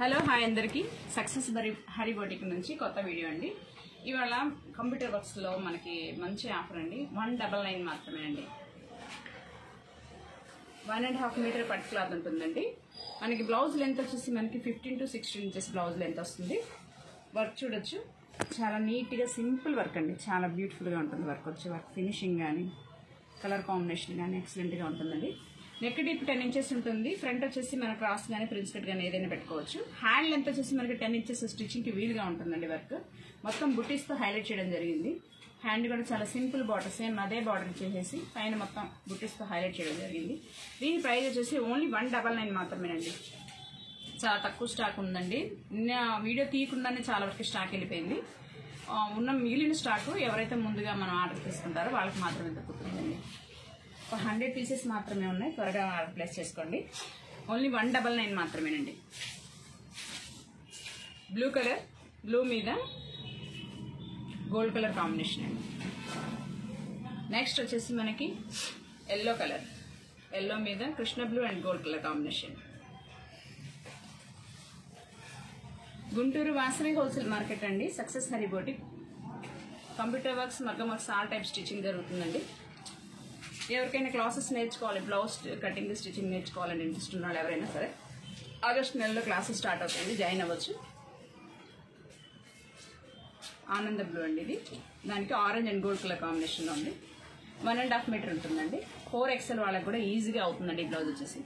Hello hi అందరికీ success Hari boutique నుంచి కొత్త వీడియో అండి. ఇవాళ కంప్యూటర్ వర్క్స్లో మనకి మంచి ఆఫర్ అండి. 199 మాత్రమే అండి. 1.5 మీటర్ పట్టు క్లాత్ ఉంటుందండి. మనకి బ్లౌజ్ లెంత్ వచ్చేసి మనకి 15 to 16 ఇంచెస్ బ్లౌజ్ లెంత్ వస్తుంది. వర్క్ చూడొచ్చు, చాలా నీట్గా సింపుల్ వర్క్ అండి. చాలా బ్యూటిఫుల్గా ఉంటుంది వర్క్. వచ్చి వర్క్ ఫినిషింగ్ కానీ కలర్ కాంబినేషన్ కానీ ఎక్సలెంట్గా ఉంటుందండి. నెక్ డీప్ 10 ఇంచెస్ ఉంటుంది. ఫ్రంట్ వచ్చేసి మన క్రాస్ కానీ ప్రిన్స్ కట్ కానీ ఏదైనా పెట్టుకోవచ్చు. హ్యాండ్ లెంత్ వచ్చేసి మనకి 10 ఇంచెస్ స్టిచ్చింగ్కి వీలుగా ఉంటుందండి. వర్క్ మొత్తం బుటీస్తో హైలైట్ చేయడం జరిగింది. హ్యాండ్ కూడా చాలా సింపుల్ బార్డర్, సేమ్ అదే బార్డర్ చేసేసి పైన మొత్తం బుటీస్తో హైలైట్ చేయడం జరిగింది. దీని ప్రైస్ వచ్చేసి ఓన్లీ 199 మాత్రమేనండి. చాలా తక్కువ స్టాక్ ఉందండి. నిన్న వీడియో తీయకుండానే చాలా వరకు స్టాక్ వెళ్ళిపోయింది. ఉన్న మిగిలిన స్టాక్ ఎవరైతే ముందుగా మనం ఆర్డర్ తీసుకుంటారో వాళ్ళకి మాత్రమే దొరుకుతుందండి. 100 పీసెస్ మాత్రమే ఉన్నాయి. త్వరగా ఆర్డర్ ప్లేస్ చేసుకోండి. ఓన్లీ 199 మాత్రమేనండి. బ్లూ కలర్, బ్లూ మీద గోల్డ్ కలర్ కాంబినేషన్ అండి. నెక్స్ట్ వచ్చేసి మనకి ఎల్లో కలర్, ఎల్లో మీద కృష్ణ blue and gold colour combination. Guntur Vasavi wholesale market అండి. Success Hari boutique. Computer works, మగ్గం వర్క్స్ ఆల్ టైప్ స్టిచ్చింగ్ జరుగుతుందండి. ఎవరికైనా క్లాసెస్ నేర్చుకోవాలి, బ్లౌజ్ కటింగ్ స్టిచ్చింగ్ నేర్చుకోవాలని ఇంట్రెస్ట్ ఉన్న వాళ్ళు ఎవరైనా సరే ఆగస్ట్ నెలలో క్లాసెస్ స్టార్ట్ అవుతుంది, జాయిన్ అవ్వచ్చు. ఆనంద బ్లూ అండి ఇది. దానికి ఆరెంజ్ అండ్ గోల్డ్ కలర్ కాంబినేషన్లో ఉంది. 1.5 మీటర్ ఉంటుందండి. 4XL వాళ్ళకి కూడా ఈజీగా అవుతుందండి ఈ బ్లౌజ్ వచ్చేసి.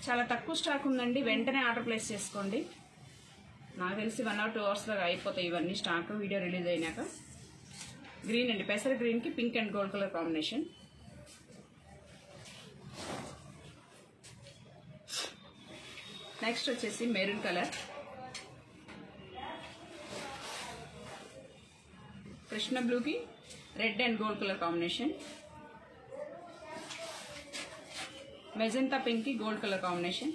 చాలా తక్కువ స్టాక్ ఉందండి. వెంటనే ఆర్డర్ ప్లేస్ చేసుకోండి. నాకు తెలిసి 1 or 2 అవర్స్లో అయిపోతాయి ఇవన్నీ స్టాక్ వీడియో రిలీజ్ అయినాక. గ్రీన్ అండి, పెసర గ్రీన్కి pink and gold colour combination. Next వచ్చేసి మెరూన్ కలర్, కృష్ణ బ్లూకి red and gold colour combination. Magenta పింక్కి గోల్డ్ కలర్ కాంబినేషన్.